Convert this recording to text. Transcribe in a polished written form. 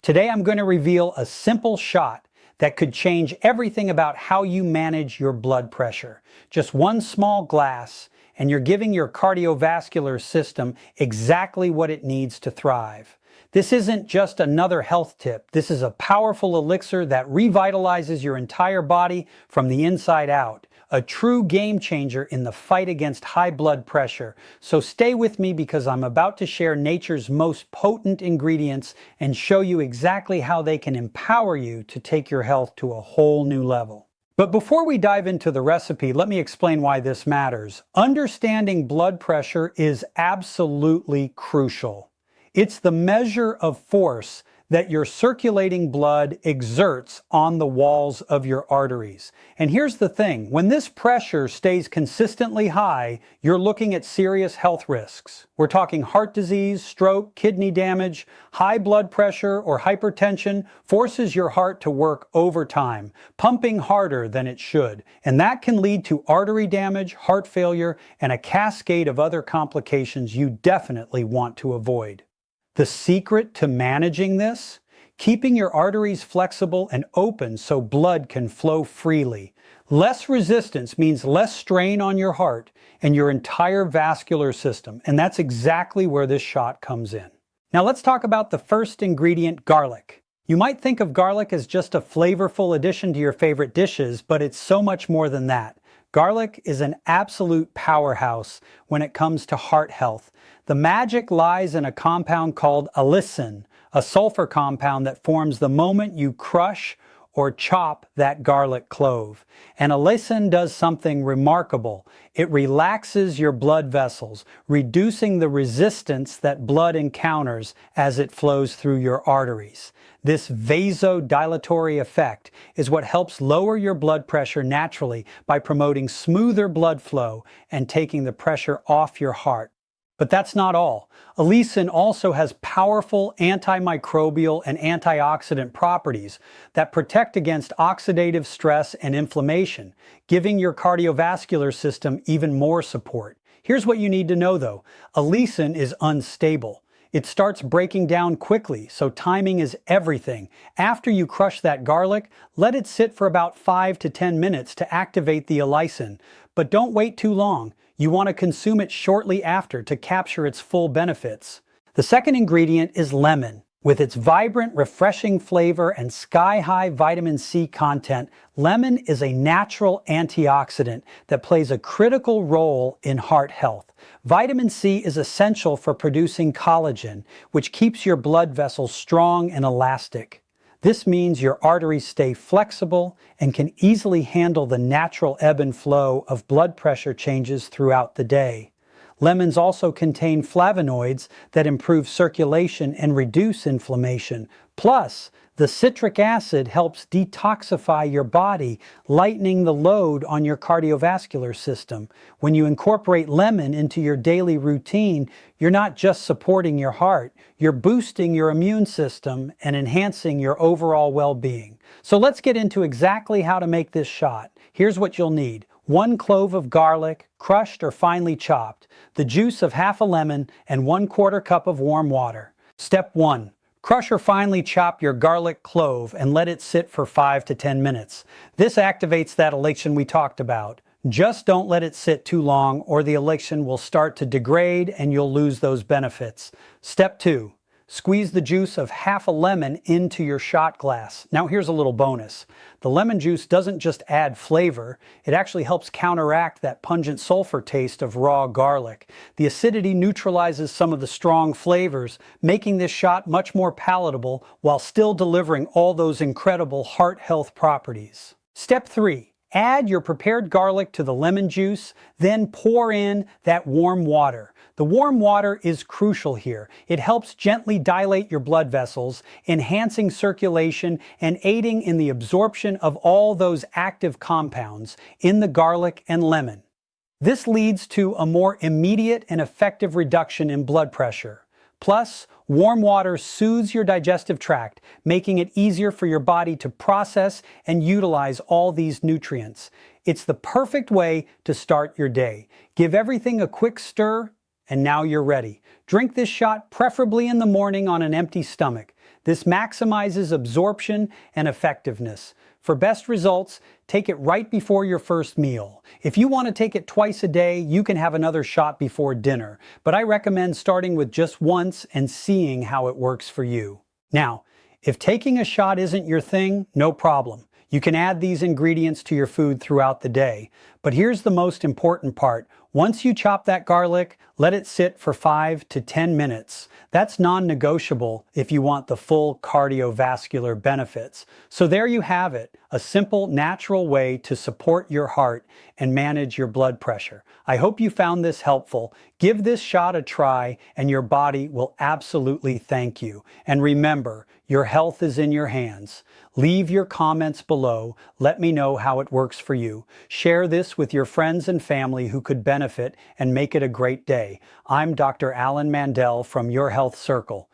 Today I'm going to reveal a simple shot that could change everything about how you manage your blood pressure. Just one small glass, and you're giving your cardiovascular system exactly what it needs to thrive. This isn't just another health tip. This is a powerful elixir that revitalizes your entire body from the inside out. A true game changer in the fight against high blood pressure. So stay with me because I'm about to share nature's most potent ingredients and show you exactly how they can empower you to take your health to a whole new level. But before we dive into the recipe, let me explain why this matters. Understanding blood pressure is absolutely crucial. It's the measure of force that your circulating blood exerts on the walls of your arteries. And here's the thing, when this pressure stays consistently high, you're looking at serious health risks. We're talking heart disease, stroke, kidney damage. High blood pressure or hypertension forces your heart to work overtime, pumping harder than it should. And that can lead to artery damage, heart failure, and a cascade of other complications you definitely want to avoid. The secret to managing this? Keeping your arteries flexible and open so blood can flow freely. Less resistance means less strain on your heart and your entire vascular system, and that's exactly where this shot comes in. Now let's talk about the first ingredient, garlic. You might think of garlic as just a flavorful addition to your favorite dishes, but it's so much more than that. Garlic is an absolute powerhouse when it comes to heart health. The magic lies in a compound called allicin, a sulfur compound that forms the moment you crush or chop that garlic clove. And allicin does something remarkable. It relaxes your blood vessels, reducing the resistance that blood encounters as it flows through your arteries. This vasodilatory effect is what helps lower your blood pressure naturally by promoting smoother blood flow and taking the pressure off your heart. But that's not all. Allicin also has powerful antimicrobial and antioxidant properties that protect against oxidative stress and inflammation, giving your cardiovascular system even more support. Here's what you need to know though. Allicin is unstable. It starts breaking down quickly, so timing is everything. After you crush that garlic, let it sit for about 5 to 10 minutes to activate the allicin. But don't wait too long. You want to consume it shortly after to capture its full benefits. The second ingredient is lemon. With its vibrant, refreshing flavor and sky-high vitamin C content, lemon is a natural antioxidant that plays a critical role in heart health. Vitamin C is essential for producing collagen, which keeps your blood vessels strong and elastic. This means your arteries stay flexible and can easily handle the natural ebb and flow of blood pressure changes throughout the day. Lemons also contain flavonoids that improve circulation and reduce inflammation. Plus, the citric acid helps detoxify your body, lightening the load on your cardiovascular system. When you incorporate lemon into your daily routine, you're not just supporting your heart, you're boosting your immune system and enhancing your overall well-being. So let's get into exactly how to make this shot. Here's what you'll need. 1 clove of garlic, crushed or finely chopped, the juice of half a lemon, and 1/4 cup of warm water. Step 1. Crush or finely chop your garlic clove and let it sit for 5 to 10 minutes. This activates that allicin we talked about. Just don't let it sit too long or the allicin will start to degrade and you'll lose those benefits. Step 2. Squeeze the juice of half a lemon into your shot glass. Now here's a little bonus. The lemon juice doesn't just add flavor, it actually helps counteract that pungent sulfur taste of raw garlic. The acidity neutralizes some of the strong flavors, making this shot much more palatable while still delivering all those incredible heart health properties. Step 3. Add your prepared garlic to the lemon juice, then pour in that warm water. The warm water is crucial here. It helps gently dilate your blood vessels, enhancing circulation and aiding in the absorption of all those active compounds in the garlic and lemon. This leads to a more immediate and effective reduction in blood pressure. Plus, warm water soothes your digestive tract, making it easier for your body to process and utilize all these nutrients. It's the perfect way to start your day. Give everything a quick stir, and now you're ready. Drink this shot preferably in the morning on an empty stomach. This maximizes absorption and effectiveness. For best results, take it right before your first meal. If you want to take it twice a day, you can have another shot before dinner, but I recommend starting with just once and seeing how it works for you. Now, if taking a shot isn't your thing, no problem. You can add these ingredients to your food throughout the day. But here's the most important part. Once you chop that garlic, let it sit for 5 to 10 minutes. That's non-negotiable if you want the full cardiovascular benefits. So there you have it, a simple, natural way to support your heart and manage your blood pressure. I hope you found this helpful. Give this shot a try and your body will absolutely thank you. And remember, your health is in your hands. Leave your comments below. Let me know how it works for you. Share this with your friends and family who could benefit and make it a great day. I'm Dr. Alan Mandell from Your Health Circle.